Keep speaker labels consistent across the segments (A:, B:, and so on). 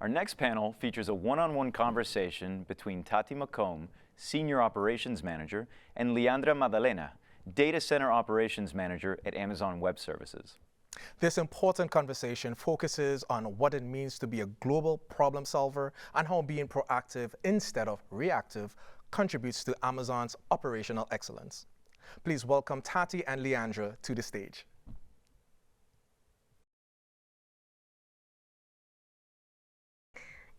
A: Our next panel features a one-on-one conversation between Tati Macomb, Senior Operations Manager, and Leandra Madalena, Data Center Operations Manager at Amazon Web Services.
B: This important conversation focuses on what it means to be a global problem solver and how being proactive instead of reactive contributes to Amazon's operational excellence. Please welcome Tati and Leandra to the stage.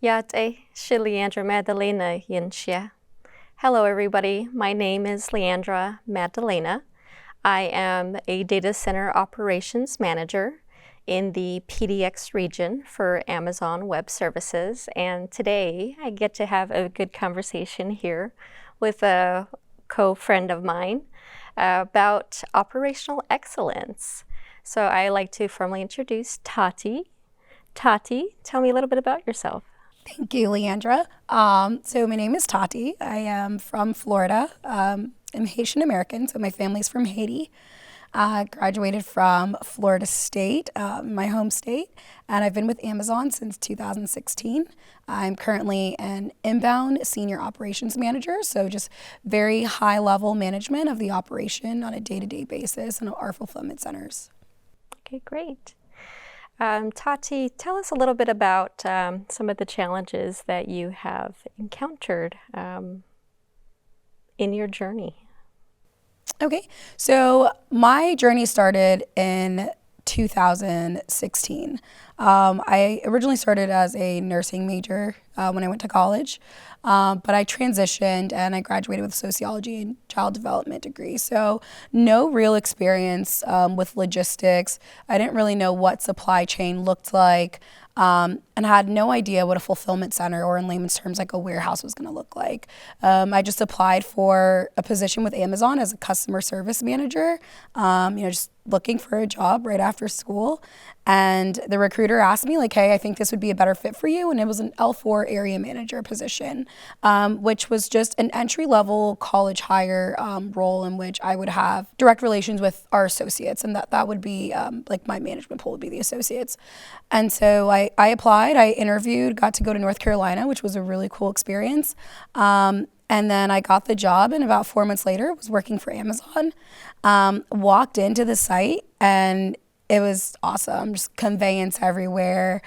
C: Yate shi Leandra Madalena Yinxia. Hello everybody, my name is Leandra Madalena. I am a Data Center Operations Manager in the PDX region for Amazon Web Services, and today I get to have a good conversation here with a co-friend of mine about operational excellence. So I'd like to formally introduce Tati. Tati, tell me a little bit about yourself.
D: Thank you, Leandra. So my name is Tati. I am from Florida. I'm Haitian American, so my family's from Haiti. Graduated from Florida State, my home state, and I've been with Amazon since 2016. I'm currently an inbound senior operations manager, so just very high level management of the operation on a day-to-day basis in our fulfillment centers.
C: Okay, great. Tati, tell us a little bit about some of the challenges that you have encountered in your journey.
D: Okay, so my journey started in 2016. I originally started as a nursing major when I went to college, but I transitioned and I graduated with sociology and child development degree. So no real experience with logistics. I didn't really know what supply chain looked like, and had no idea what a fulfillment center, or in layman's terms, like a warehouse, was going to look like. I just applied for a position with Amazon as a customer service manager, just looking for a job right after school. And the recruiter asked me, like, hey, I think this would be a better fit for you. And it was an L4 area manager position, which was just an entry-level college hire role in which I would have direct relations with our associates. And that would be, like, my management pool would be the associates. And so I applied, I interviewed, got to go to North Carolina, which was a really cool experience. And then I got the job, and about 4 months later, was working for Amazon. Walked into the site, and it was awesome. Just conveyance everywhere.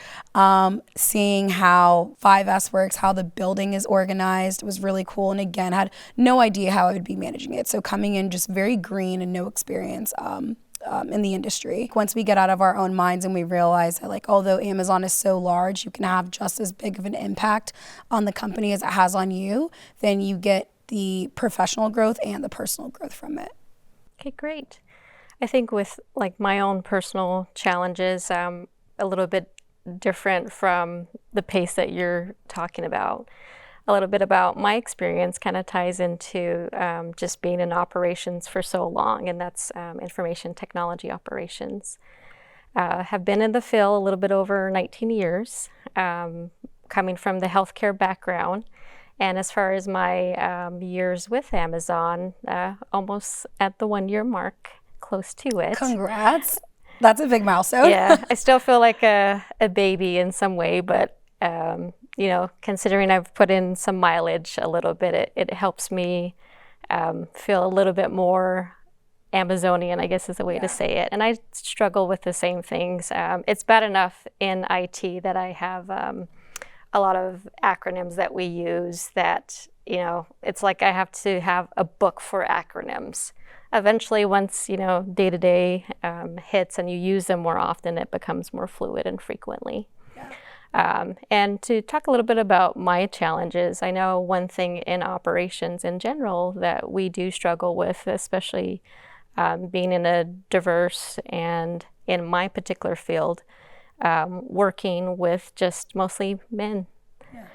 D: Seeing how 5S works, how the building is organized, was really cool. And again, had no idea how I would be managing it. So coming in just very green and no experience in the industry. Once we get out of our own minds and we realize that, like, although Amazon is so large, you can have just as big of an impact on the company as it has on you, then you get the professional growth and the personal growth from it.
C: Okay, great. I think with like my own personal challenges, a little bit different from the pace that you're talking about. A little bit about my experience kind of ties into just being in operations for so long, and that's information technology operations. Have been in the field a little bit over 19 years, coming from the healthcare background. And as far as my years with Amazon, almost at the 1 year mark, close to it.
D: Congrats. That's a big milestone.
C: Yeah, I still feel like a baby in some way, but considering I've put in some mileage a little bit, it helps me feel a little bit more Amazonian, I guess is the way to say it. And I struggle with the same things. It's bad enough in IT that I have a lot of acronyms that we use that, it's like I have to have a book for acronyms. Eventually, once, day-to-day hits and you use them more often, it becomes more fluid and frequently. Yeah. And to talk a little bit about my challenges, I know one thing in operations in general that we do struggle with, especially being in a diverse and, in my particular field, working with just mostly men. Yeah.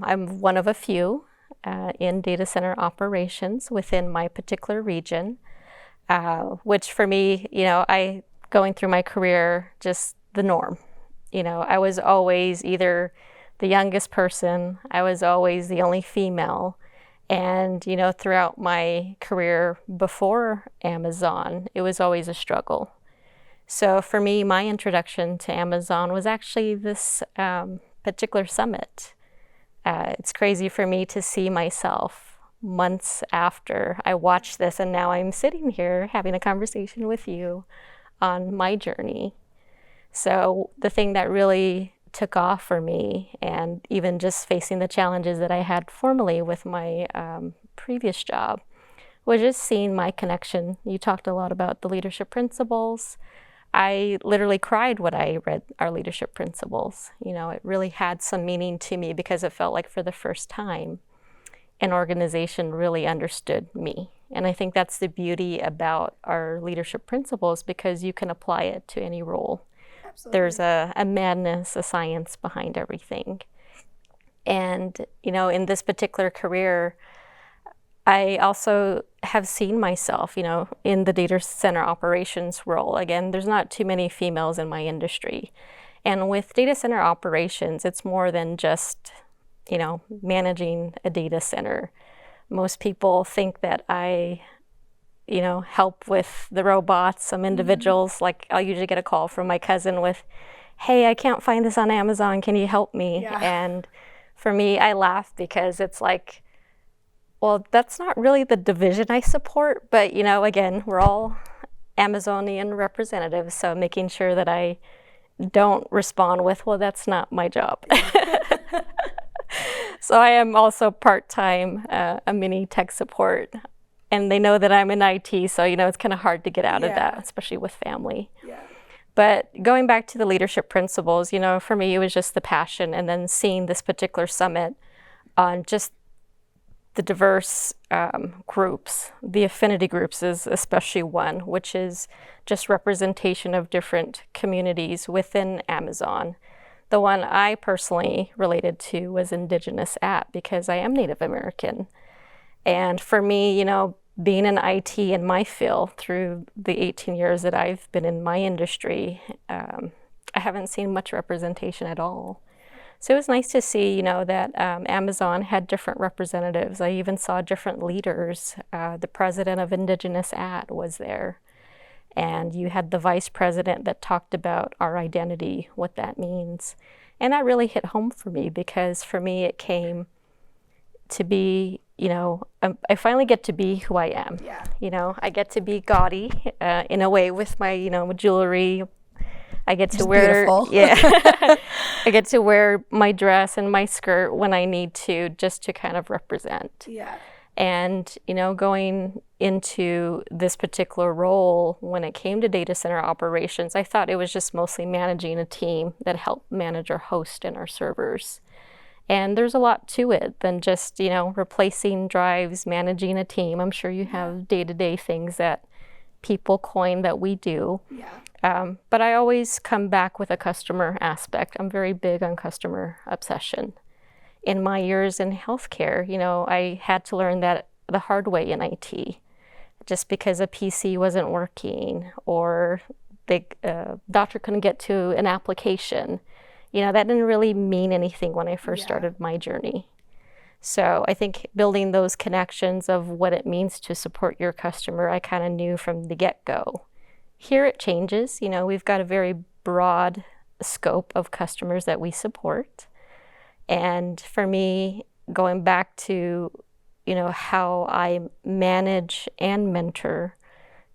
C: I'm one of a few in data center operations within my particular region, which for me, I going through my career, just the norm. I was always either the youngest person, I was always the only female, and throughout my career before Amazon, it was always a struggle. So for me, my introduction to Amazon was actually this particular summit. It's crazy for me to see myself months after I watched this, and now I'm sitting here having a conversation with you on my journey. So the thing that really took off for me, and even just facing the challenges that I had formerly with my previous job, was just seeing my connection. You talked a lot about the leadership principles. I literally cried when I read our leadership principles. You know, it really had some meaning to me because it felt like for the first time, an organization really understood me. And I think that's the beauty about our leadership principles, because you can apply it to any role. Absolutely. There's a madness, a science behind everything. And, you know, in this particular career, I also have seen myself, you know, in the data center operations role. Again, there's not too many females in my industry. And with data center operations, it's more than just, you know, managing a data center. Most people think that I, you know, help with the robots. Some individuals, like I'll usually get a call from my cousin with, hey, I can't find this on Amazon, can you help me? Yeah. And for me, I laugh because it's like, well, that's not really the division I support, but, you know, again, we're all Amazonian representatives, so making sure that I don't respond with, well, that's not my job. So I am also part-time a mini tech support, and they know that I'm in IT, so, you know, it's kind of hard to get out of that, especially with family. Yeah. But going back to the leadership principles, you know, for me, it was just the passion, and then seeing this particular summit on just the diverse groups. The affinity groups is especially one, which is just representation of different communities within Amazon. The one I personally related to was Indigenous at, because I am Native American. And for me, you know, being in IT in my field through the 18 years that I've been in my industry, I haven't seen much representation at all. So it was nice to see, you know, that Amazon had different representatives. I even saw different leaders. The president of Indigenous at was there. And you had the vice president that talked about our identity, what that means. And that really hit home for me, because for me it came to be, you know, I finally get to be who I am. Yeah. You know, I get to be gaudy in a way with my, you know, jewelry. I get to wear, I get to wear my dress and my skirt when I need to, just to kind of represent. Yeah. And, you know, going into this particular role, when it came to data center operations, I thought it was just mostly managing a team that helped manage our host and our servers. And there's a lot to it than just, you know, replacing drives, managing a team. I'm sure you have day-to-day things that people coin that we do. Yeah. But I always come back with a customer aspect. I'm very big on customer obsession. In my years in healthcare, you know, I had to learn that the hard way in IT. Just because a PC wasn't working, or the doctor couldn't get to an application, you know, that didn't really mean anything when I first started my journey. So I think building those connections of what it means to support your customer, I kind of knew from the get-go. Here it changes. You know, we've got a very broad scope of customers that we support. And for me, going back to, you know, how I manage and mentor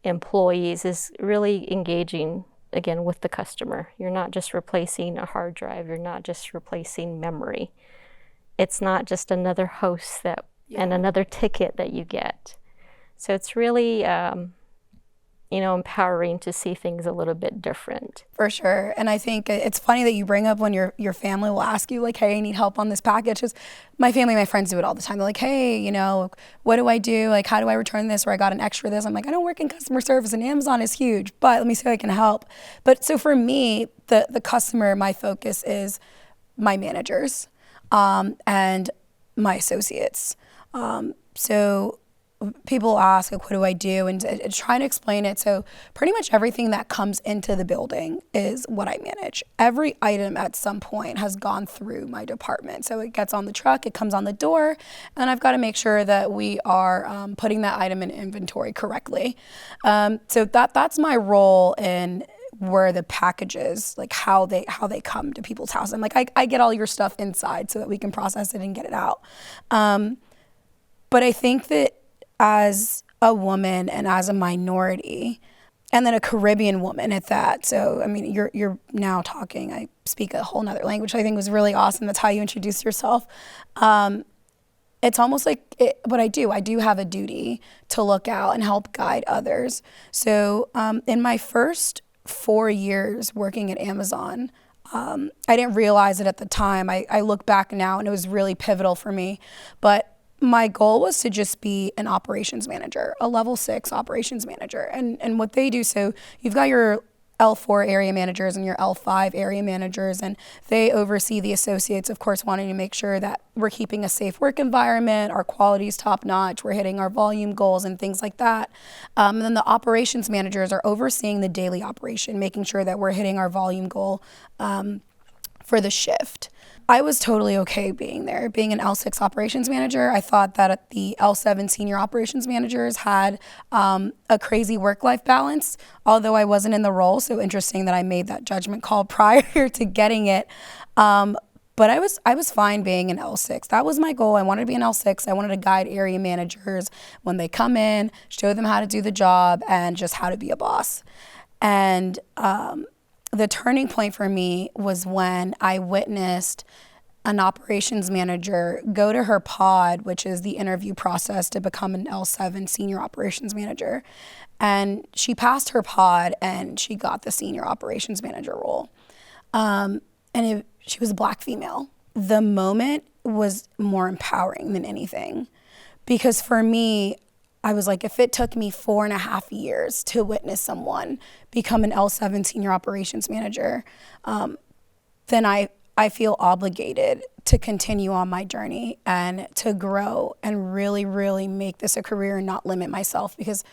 C: employees is really engaging, again, with the customer. You're not just replacing a hard drive. You're not just replacing memory. It's not just another host that and another ticket that you get. So it's really, you know, empowering to see things a little bit different.
D: For sure. And I think it's funny that you bring up when your family will ask you, like, hey, I need help on this package. Because my family, my friends do it all the time. They're like, hey, you know, what do I do? Like, how do I return this? Or I got an extra this. I'm like, I don't work in customer service, and Amazon is huge, but let me see if I can help. But so for me, the customer, my focus is my managers and my associates. So people ask, like, what do I do? And trying to explain it. So pretty much everything that comes into the building is what I manage. Every item at some point has gone through my department. So it gets on the truck, it comes on the door, and I've got to make sure that we are putting that item in inventory correctly. So that's my role in were the packages, like how they come to people's houses. I'm like, I get all your stuff inside so that we can process it and get it out. But I think that as a woman and as a minority, and then a Caribbean woman at that. So, I mean, you're now talking, I speak a whole nother language, which I think was really awesome. That's how you introduced yourself. It's almost like what I do have a duty to look out and help guide others. So in my first 4 years working at Amazon, I didn't realize it at the time. I look back now and it was really pivotal for me. But my goal was to just be an operations manager, a level 6 operations manager. And what they do, so you've got your L4 area managers and your L5 area managers, and they oversee the associates, of course, wanting to make sure that we're keeping a safe work environment, our quality is top notch, we're hitting our volume goals and things like that. And then the operations managers are overseeing the daily operation, making sure that we're hitting our volume goal for the shift. I was totally okay being there, being an L6 operations manager. I thought that the L7 senior operations managers had a crazy work-life balance, although I wasn't in the role. So interesting that I made that judgment call prior to getting it. But I was fine being an L6. That was my goal. I wanted to be an L6. I wanted to guide area managers when they come in, show them how to do the job and just how to be a boss. And the turning point for me was when I witnessed an operations manager go to her pod, which is the interview process to become an L7 senior operations manager. And she passed her pod and she got the senior operations manager role. She was a Black female. The moment was more empowering than anything, because for me, I was like, if it took me 4.5 years to witness someone become an L7 senior operations manager, then I feel obligated to continue on my journey and to grow and really, really make this a career and not limit myself, because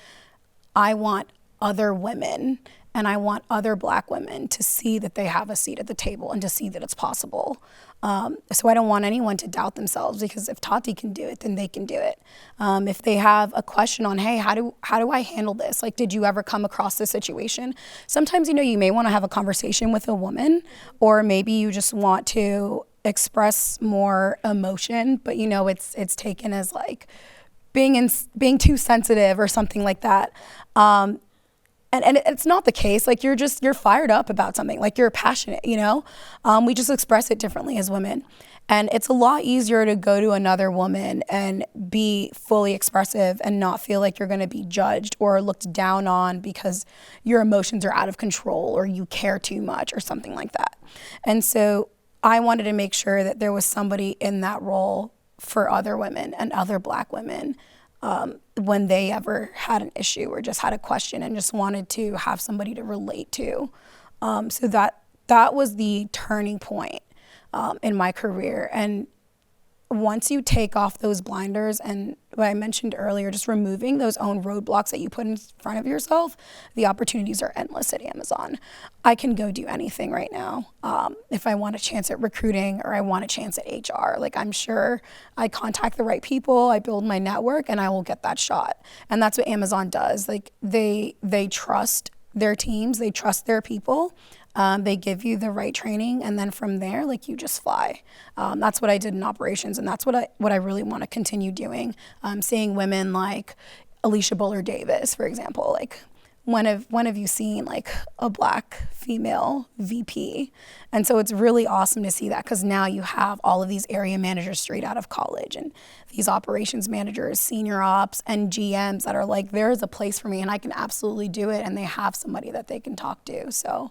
D: I want other women and I want other Black women to see that they have a seat at the table and to see that it's possible. So I don't want anyone to doubt themselves, because if Tati can do it, then they can do it. If they have a question on, hey, how do I handle this? Like, did you ever come across this situation? Sometimes, you may want to have a conversation with a woman, or maybe you just want to express more emotion, but it's taken as like being too sensitive or something like that. And it's not the case. Like, you're fired up about something, like you're passionate, we just express it differently as women. And it's a lot easier to go to another woman and be fully expressive and not feel like you're gonna be judged or looked down on because your emotions are out of control or you care too much or something like that. And so I wanted to make sure that there was somebody in that role for other women and other Black women when they ever had an issue or just had a question and just wanted to have somebody to relate to. So that was the turning point in my career. And once you take off those blinders and what I mentioned earlier, just removing those own roadblocks that you put in front of yourself, the opportunities are endless at Amazon. I can go do anything right now. If I want a chance at recruiting or I want a chance at HR, like, I'm sure I contact the right people, I build my network, and I will get that shot. And that's what Amazon does. Like, they trust their teams, they trust their people. They give you the right training, and then from there, like, you just fly. That's what I did in operations, and that's what I really want to continue doing. Seeing women like Alicia Buller Davis, for example, like, when have you seen like a Black female VP? And so it's really awesome to see that, because now you have all of these area managers straight out of college and these operations managers, senior ops, and GMs that are like, there is a place for me and I can absolutely do it, and they have somebody that they can talk to. So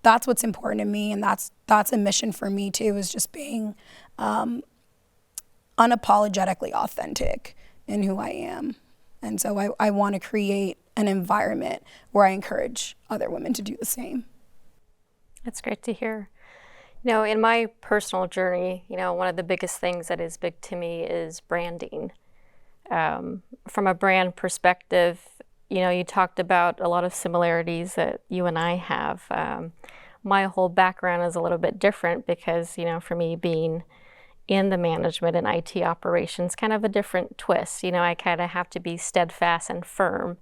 D: that's what's important to me, and that's a mission for me too, is just being unapologetically authentic in who I am. And so I want to create an environment where I encourage other women to do the same.
C: That's great to hear. In my personal journey, one of the biggest things that is big to me is branding. From a brand perspective, you talked about a lot of similarities that you and I have. My whole background is a little bit different because, for me being in the management and IT operations, kind of a different twist. I kind of have to be steadfast and firm,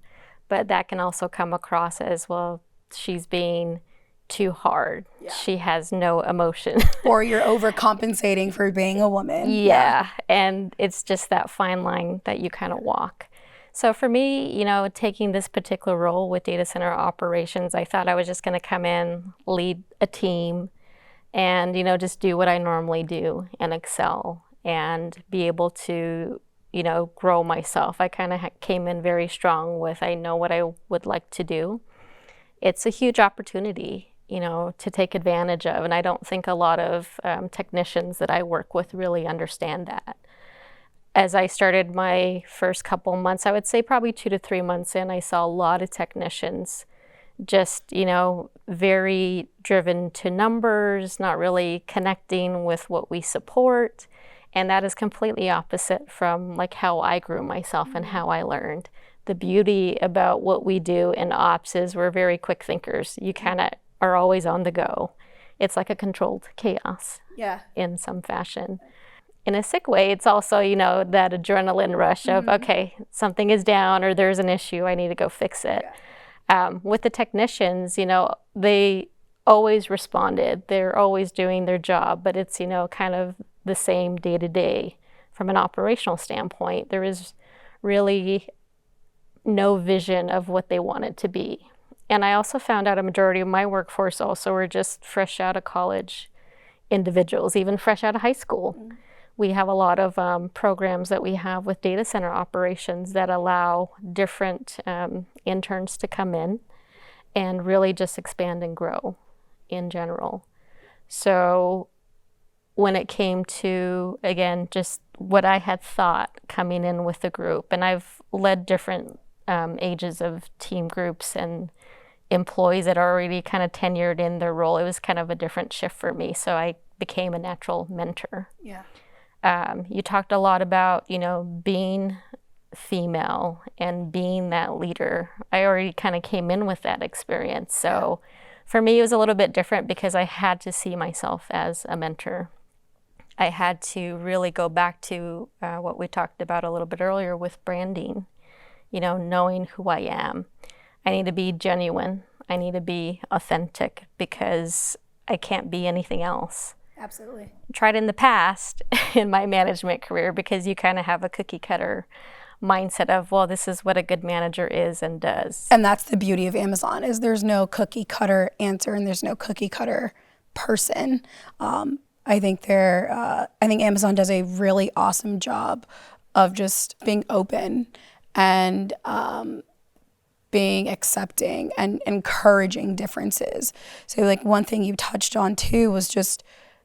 C: but that can also come across as, well, she's being too hard. She has no emotion.
D: Or you're overcompensating for being a woman.
C: Yeah, and it's just that fine line that you kind of walk. So for me, you know, taking this particular role with data center operations, I thought I was just going to come in, lead a team, and, you know, just do what I normally do and excel and be able to, you know, grow myself. I kind of came in very strong with, I know what I would like to do. It's a huge opportunity, you know, to take advantage of. And I don't think a lot of technicians that I work with really understand that. As I started my first couple months, I would say probably 2 to 3 months in, I saw a lot of technicians just, you know, very driven to numbers, not really connecting with what we support. And that is completely opposite from like how I grew myself and how I learned. The beauty about what we do in ops is we're very quick thinkers. You kind of are always on the go. It's like a controlled chaos in some fashion. In a sick way, it's also, you know, that adrenaline rush of, okay, something is down or there's an issue, I need to go fix it. With the technicians, you know, they always responded. They're always doing their job, but it's, you know, kind of the same day to day. From an operational standpoint, there is really no vision of what they want it to be. And I also found out a majority of my workforce also were just fresh out of college individuals, even fresh out of high school. We have a lot of programs that we have with data center operations that allow different interns to come in and really just expand and grow in general. So when it came to, again, just what I had thought coming in with the group, and I've led different ages of team groups and employees that are already kind of tenured in their role, it was kind of a different shift for me. So I became a natural mentor. You talked a lot about, you know, being female and being that leader. I already kind of came in with that experience. So for me, it was a little bit different because I had to see myself as a mentor. I had to really go back to what we talked about a little bit earlier with branding, you know, knowing who I am. I need to be genuine. I need to be authentic because I can't be anything else.
D: Absolutely.
C: Tried in the past in my management career because you kind of have a cookie cutter mindset of, well, this is what a good manager is and does.
D: And that's the beauty of Amazon is there's no cookie cutter answer and there's no cookie cutter person. I think Amazon does a really awesome job of just being open and being accepting and encouraging differences. So like one thing you touched on too was just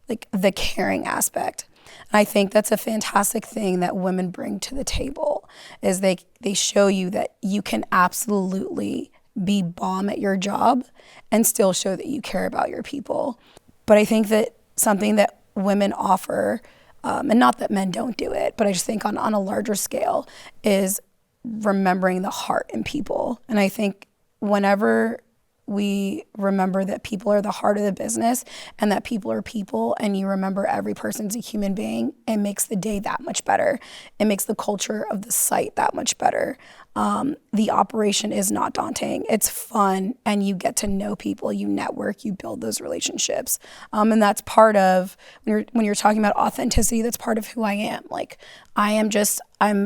D: like the caring aspect. And I think that's a fantastic thing that women bring to the table is they show you that you can absolutely be bomb at your job and still show that you care about your people. But I think that something that women offer, and not that men don't do it, but I just think on a larger scale is remembering the heart in people. And I think whenever we remember that people are the heart of the business and that people are people and you remember every person's a human being, it makes the day that much better. It makes the culture of the site that much better. The operation is not daunting. It's fun and you get to know people, you network, you build those relationships. And that's part of, when you're talking about authenticity, that's part of who I am. Like I'm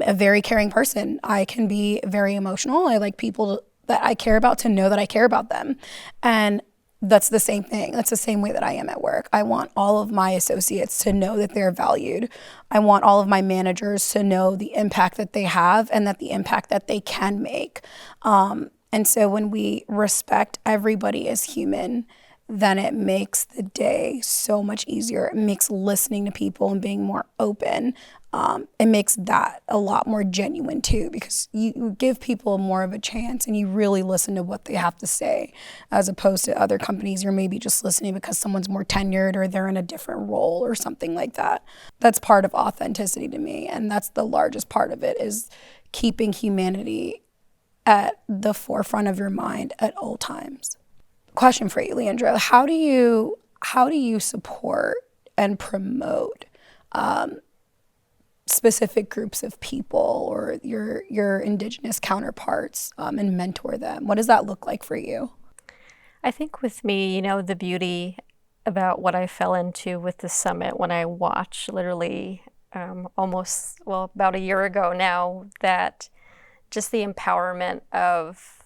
D: a very caring person. I can be very emotional. I like people that I care about to know that I care about them. And that's the same thing. That's the same way that I am at work. I want all of my associates to know that they're valued. I want all of my managers to know the impact that they have and that the impact that they can make. And so when we respect everybody as human, then it makes the day so much easier. It makes listening to people and being more open. It makes that a lot more genuine too, because you give people more of a chance and you really listen to what they have to say, as opposed to other companies you're maybe just listening because someone's more tenured or they're in a different role or something like that. That's part of authenticity to me, and that's the largest part of it, is keeping humanity at the forefront of your mind at all times. Question for you, Leandra. How do you support and promote specific groups of people or your Indigenous counterparts and mentor them? What does that look like for you?
C: I think with me, the beauty about what I fell into with the summit when I watched literally about a year ago now, that just the empowerment of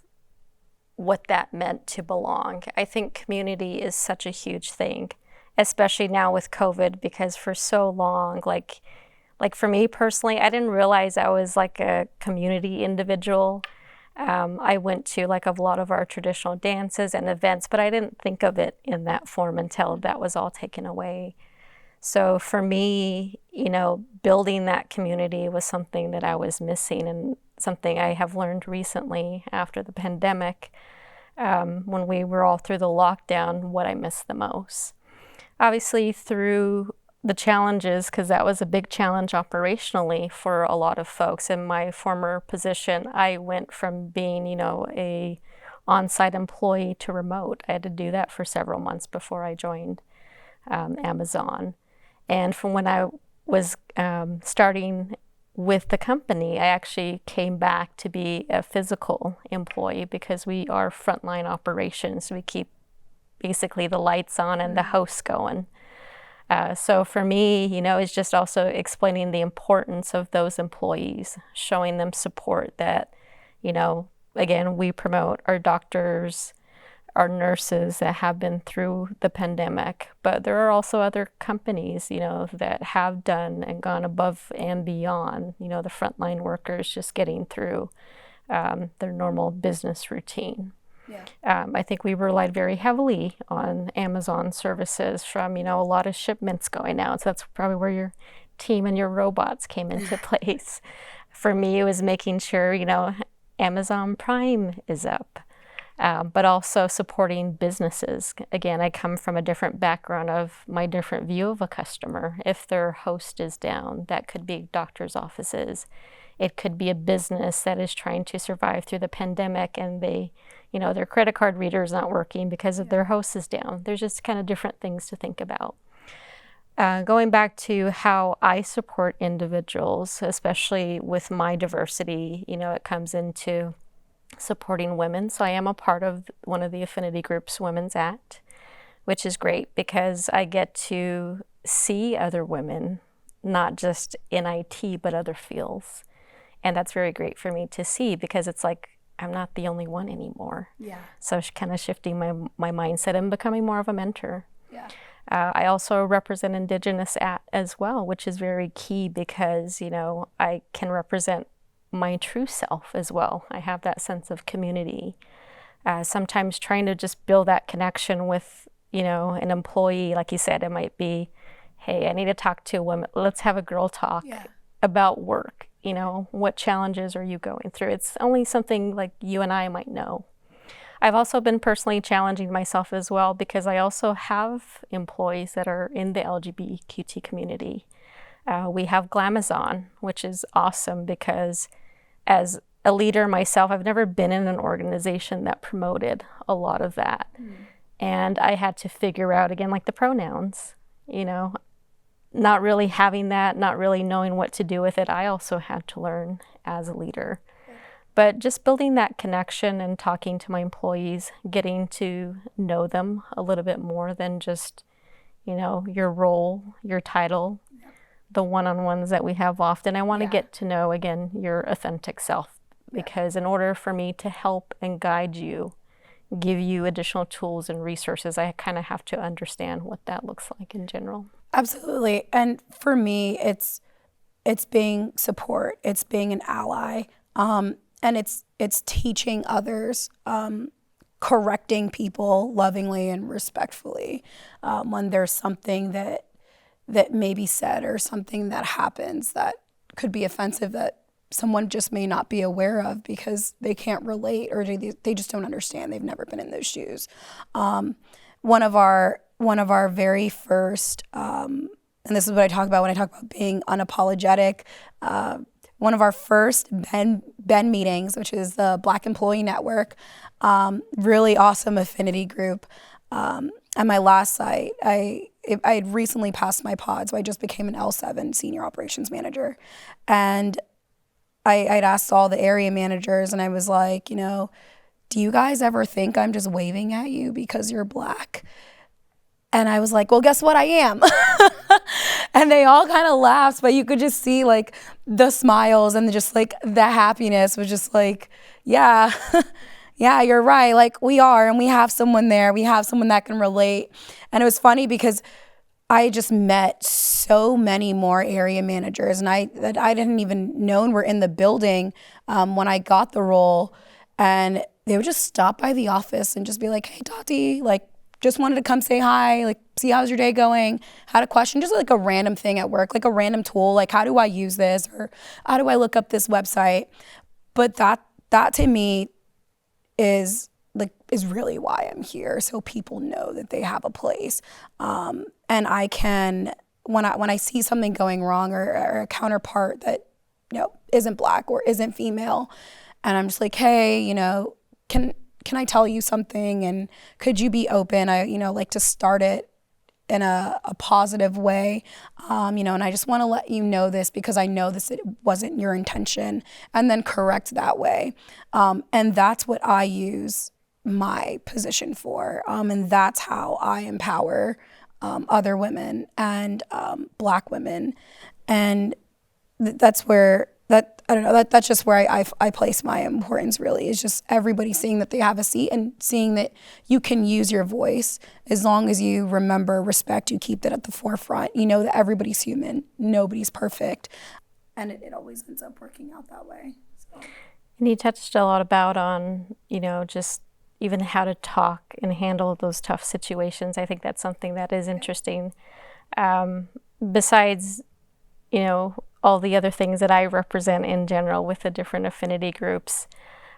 C: what that meant to belong. I think community is such a huge thing, especially now with COVID, because for so long, like for me personally, I didn't realize I was like a community individual. I went to like a lot of our traditional dances and events, but I didn't think of it in that form until that was all taken away. So for me, building that community was something that I was missing, and something I have learned recently after the pandemic, when we were all through the lockdown, what I missed the most. Obviously through the challenges, because that was a big challenge operationally for a lot of folks. In my former position, I went from being, a on-site employee to remote. I had to do that for several months before I joined Amazon. And from when I was starting with the company, I actually came back to be a physical employee, because we are frontline operations. We keep basically the lights on and the house going. So for me, it's just also explaining the importance of those employees, showing them support that, again, we promote our doctors, our nurses that have been through the pandemic, but there are also other companies, that have done and gone above and beyond, the frontline workers just getting through their normal business routine. Yeah. I think we relied very heavily on Amazon services from, a lot of shipments going out. So that's probably where your team and your robots came into place. For me, it was making sure, Amazon Prime is up, but also supporting businesses. Again, I come from a different background of my different view of a customer. If their host is down, that could be doctor's offices. It could be a business that is trying to survive through the pandemic, and they, their credit card reader is not working because of their host is down. There's just kind of different things to think about. Going back to how I support individuals, especially with my diversity, it comes into supporting women. So I am a part of one of the affinity groups, Women's Act, which is great because I get to see other women, not just in IT, but other fields. And that's very great for me to see, because it's like, I'm not the only one anymore. Yeah. So kind of shifting my mindset and becoming more of a mentor. Yeah. I also represent Indigenous as well, which is very key because, I can represent my true self as well. I have that sense of community. Sometimes trying to just build that connection with, an employee, like you said, it might be, hey, I need to talk to a woman. Let's have a girl talk about work. What challenges are you going through? It's only something like you and I might know. I've also been personally challenging myself as well, because I also have employees that are in the LGBTQT community. We have Glamazon, which is awesome because as a leader myself, I've never been in an organization that promoted a lot of that. And I had to figure out, again, like the pronouns, not really having that, not really knowing what to do with it. I also had to learn as a leader. But just building that connection and talking to my employees, getting to know them a little bit more than just, your role, your title, the one-on-ones that we have often. I want to get to know, again, your authentic self, because in order for me to help and guide you, give you additional tools and resources, I kind of have to understand what that looks like in general.
D: Absolutely. And for me, it's being support, it's being an ally, and it's teaching others, correcting people lovingly and respectfully when there's something that may be said or something that happens that could be offensive that someone just may not be aware of because they can't relate or they just don't understand. They've never been in those shoes. One of our very first, and this is what I talk about when I talk about being unapologetic, one of our first BEN meetings, which is the Black Employee Network, really awesome affinity group. At my last site, I had recently passed my pod, so I just became an L7 senior operations manager. And I'd asked all the area managers, and I was like, do you guys ever think I'm just waving at you because you're Black? And I was like, well, guess what? I am. And they all kind of laughed, but you could just see like the smiles and just like the happiness was just like, yeah, yeah, you're right. Like we are, and we have someone there. We have someone that can relate. And it was funny because I just met so many more area managers, and that I didn't even know were in the building when I got the role. And they would just stop by the office and just be like, hey, Tati, like, just wanted to come say hi, like, see how's your day going, had a question, just like a random thing at work, like a random tool, like how do I use this, or how do I look up this website? But that to me is really why I'm here, so people know that they have a place. And I can, when I see something going wrong or a counterpart that, you know, isn't Black or isn't female, and I'm just like, hey, you know, can I tell you something, and could you be open? I, you know, like to start it in a positive way, you know, and I just want to let you know this because I know this, it wasn't your intention, and then correct that way. And that's what I use my position for, and that's how I empower other women and Black women. And that's where, I don't know, that's just where I place my importance, really, is just everybody seeing that they have a seat and seeing that you can use your voice as long as you remember respect, you keep that at the forefront. You know that everybody's human, nobody's perfect, and it always ends up working out that way. So.
C: And you touched a lot on, you know, just even how to talk and handle those tough situations. I think that's something that is interesting. Besides, you know, all the other things that I represent in general with the different affinity groups.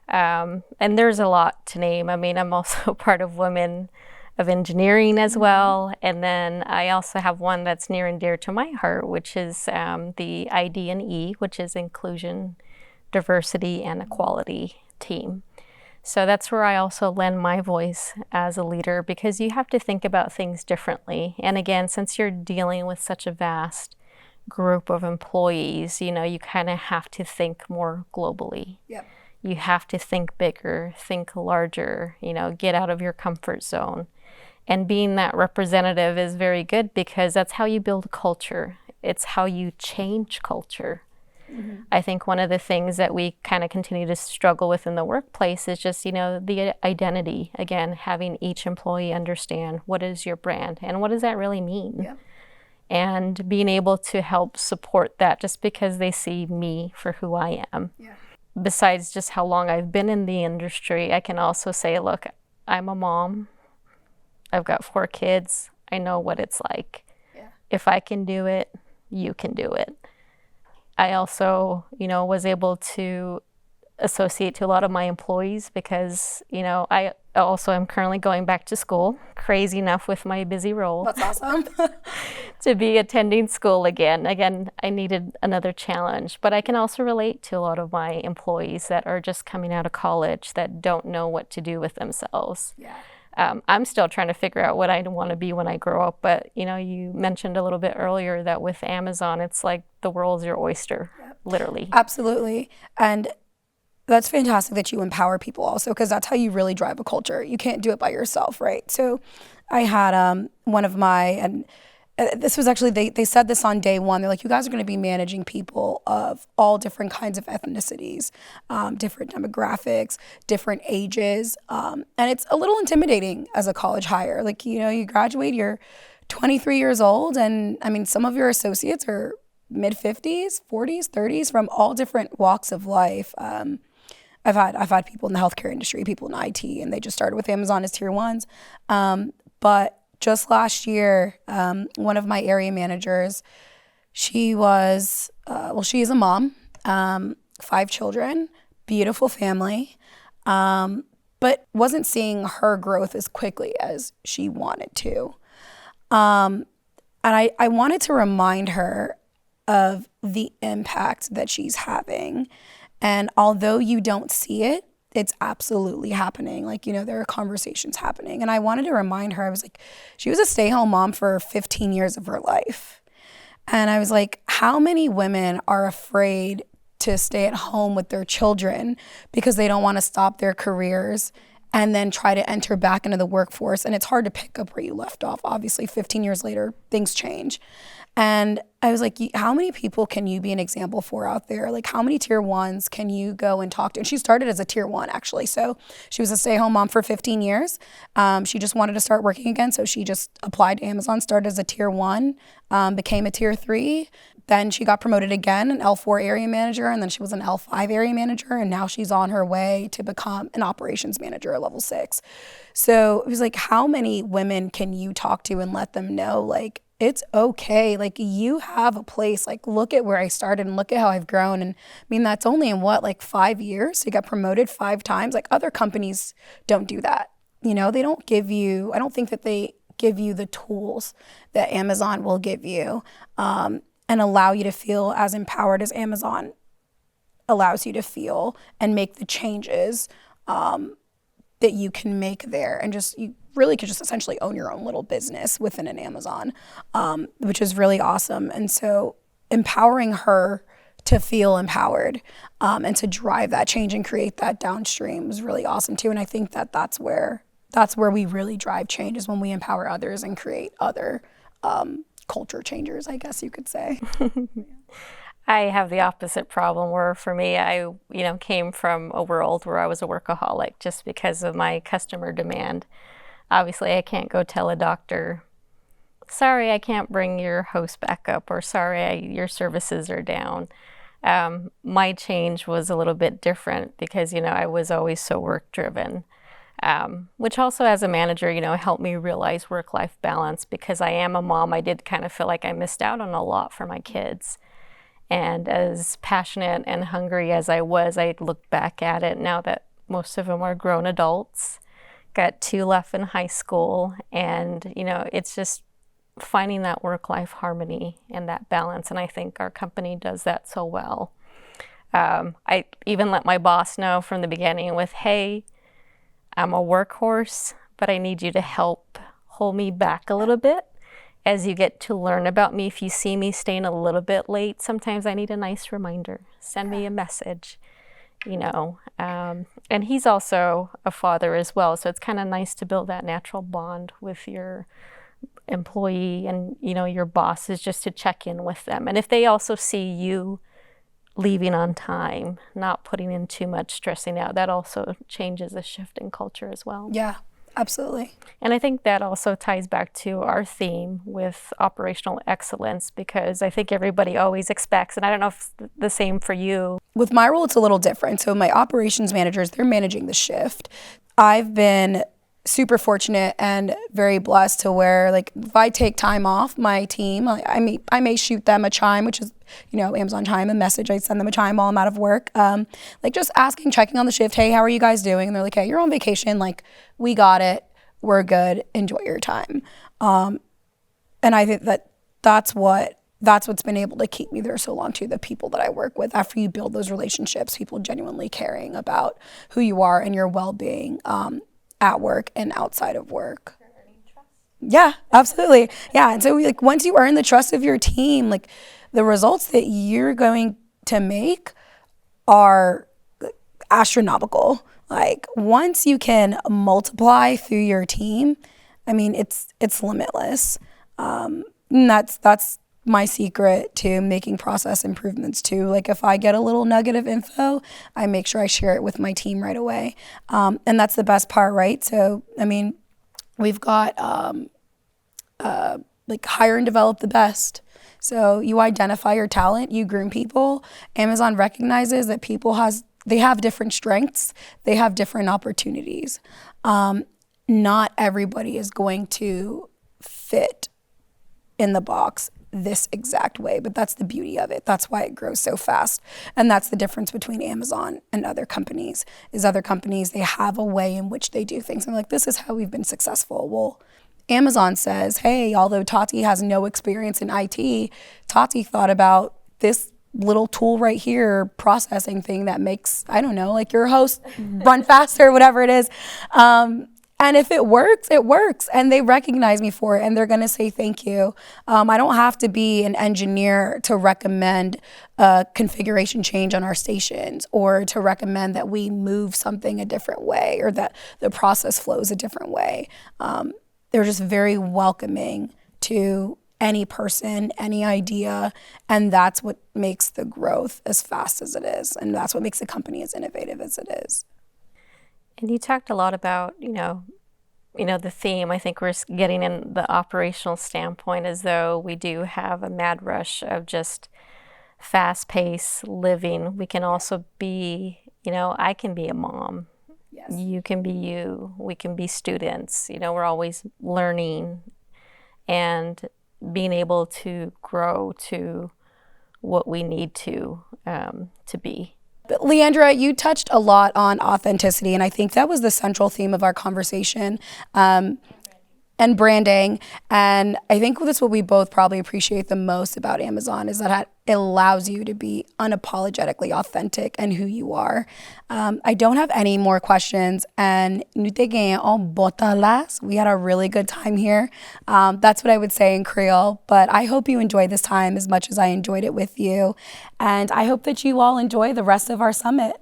C: And there's a lot to name. I mean, I'm also part of Women of Engineering as well. And then I also have one that's near and dear to my heart, which is the ID&E, which is Inclusion, Diversity, and Equality team. So that's where I also lend my voice as a leader, because you have to think about things differently. And again, since you're dealing with such a vast group of employees, you know, you kind of have to think more globally.
D: Yep.
C: You have to think bigger, think larger, you know, get out of your comfort zone. And being that representative is very good because that's how you build culture. It's how you change culture. Mm-hmm. I think one of the things that we kind of continue to struggle with in the workplace is just, you know, the identity. Again, having each employee understand what is your brand and what does that really mean? Yep. And being able to help support that just because they see me for who I am. Yeah. Besides just how long I've been in the industry, I can also say, look, I'm a mom. I've got 4 kids. I know what it's like. Yeah. If I can do it, you can do it. I also, you know, was able to associate to a lot of my employees because, you know, I also am currently going back to school, crazy enough with my busy role.
D: That's awesome.
C: To be attending school again. Again, I needed another challenge, but I can also relate to a lot of my employees that are just coming out of college that don't know what to do with themselves. Yeah. I'm still trying to figure out what I want to be when I grow up, but you know, you mentioned a little bit earlier that with Amazon, it's like the world's your oyster, yep. Literally.
D: Absolutely. And that's fantastic that you empower people also, because that's how you really drive a culture. You can't do it by yourself, right? So I had one of my, and this was actually, they said this on day one. They're like, you guys are going to be managing people of all different kinds of ethnicities, different demographics, different ages. And it's a little intimidating as a college hire. Like, you know, you graduate, you're 23 years old. And I mean, some of your associates are mid-50s, 40s, 30s, from all different walks of life. I've had people in the healthcare industry, people in IT, and they just started with Amazon as tier 1s. But just last year, one of my area managers, she was, she is a mom, 5 children, beautiful family, but wasn't seeing her growth as quickly as she wanted to. And I wanted to remind her of the impact that she's having. And although you don't see it, it's absolutely happening. Like, you know, there are conversations happening. And I wanted to remind her, I was like, she was a stay-home mom for 15 years of her life. And I was like, how many women are afraid to stay at home with their children because they don't want to stop their careers and then try to enter back into the workforce. And it's hard to pick up where you left off. Obviously, 15 years later, things change. And I was like, how many people can you be an example for out there? Like, how many tier ones can you go and talk to? And she started as a tier one, actually. So she was a stay-at-home mom for 15 years. She just wanted to start working again. So she just applied to Amazon, started as a tier one, became a tier three. Then she got promoted again, an L4 area manager, and then she was an L5 area manager, and now she's on her way to become an operations manager at level 6. So it was like, how many women can you talk to and let them know, like, it's okay, like, you have a place, like, look at where I started and look at how I've grown. And I mean, that's only in what, like 5 years? You got promoted 5 times. Like, other companies don't do that. You know, they don't give you, I don't think that they give you the tools that Amazon will give you, and allow you to feel as empowered as Amazon allows you to feel, and make the changes that you can make there. And just, you really could just essentially own your own little business within an Amazon, which is really awesome. And so empowering her to feel empowered and to drive that change and create that downstream was really awesome too. And I think that that's where we really drive change, is when we empower others and create other culture changers, I guess you could say.
C: I have the opposite problem, where for me, I came from a world where I was a workaholic just because of my customer demand. Obviously, I can't go tell a doctor, sorry, I can't bring your host back up, or sorry, your services are down. My change was a little bit different because, I was always so work driven. Which also, as a manager, helped me realize work-life balance, because I am a mom. I did kind of feel like I missed out on a lot for my kids. And as passionate and hungry as I was, I look back at it now that most of them are grown adults, got 2 left in high school, and, it's just finding that work-life harmony and that balance. And I think our company does that so well. I even let my boss know from the beginning with, hey, I'm a workhorse, but I need you to help hold me back a little bit as you get to learn about me. If you see me staying a little bit late, sometimes I need a nice reminder. Send me a message, And he's also a father as well, so it's kind of nice to build that natural bond with your employee and, your boss, is just to check in with them. And if they also see you leaving on time, not putting in too much, stressing out, that also changes the shift in culture as well.
D: Yeah, absolutely.
C: And I think that also ties back to our theme with operational excellence, because I think everybody always expects, and I don't know if it's the same for you.
D: With my role, it's a little different. So my operations managers, they're managing the shift. I've been super fortunate and very blessed to where, like, if I take time off, my team, I may shoot them a chime, which is, Amazon Chime, a message. I send them a chime while I'm out of work. Like, just asking, checking on the shift. Hey, how are you guys doing? And they're like, hey, you're on vacation. Like, we got it. We're good. Enjoy your time. And I think that's what's been able to keep me there so long too. The people that I work with, after you build those relationships, people genuinely caring about who you are and your well-being, at work and outside of work. Yeah, absolutely. Yeah, and so once you earn the trust of your team, like, the results that you're going to make are astronomical. Like, once you can multiply through your team, I mean, it's limitless. And that's my secret to making process improvements too. Like, if I get a little nugget of info, I make sure I share it with my team right away. And that's the best part, right? So, I mean, we've got hire and develop the best. So you identify your talent, you groom people. Amazon recognizes that they have different strengths, they have different opportunities. Not everybody is going to fit in the box this exact way, but that's the beauty of it. That's why it grows so fast. And that's the difference between Amazon and other companies, is other companies, they have a way in which they do things. And like, this is how we've been successful. Well, Amazon says, hey, although Tati has no experience in IT, Tati thought about this little tool right here, processing thing that makes, I don't know, like your host run faster, whatever it is. And if it works, it works. And they recognize me for it and they're gonna say thank you. I don't have to be an engineer to recommend a configuration change on our stations or to recommend that we move something a different way or that the process flows a different way. They're just very welcoming to any person, any idea, and that's what makes the growth as fast as it is. And that's what makes the company as innovative as it is.
C: And you talked a lot about, the theme. I think we're getting in the operational standpoint as though we do have a mad rush of just fast-paced living. We can also be, I can be a mom.
D: Yes.
C: You can be you. We can be students. We're always learning and being able to grow to what we need to be.
D: But Leandra, you touched a lot on authenticity, and I think that was the central theme of our conversation, and branding. And I think that's what we both probably appreciate the most about Amazon is that it allows you to be unapologetically authentic and who you are. I don't have any more questions, and we had a really good time here. That's what I would say in Creole, but I hope you enjoyed this time as much as I enjoyed it with you. And I hope that you all enjoy the rest of our summit.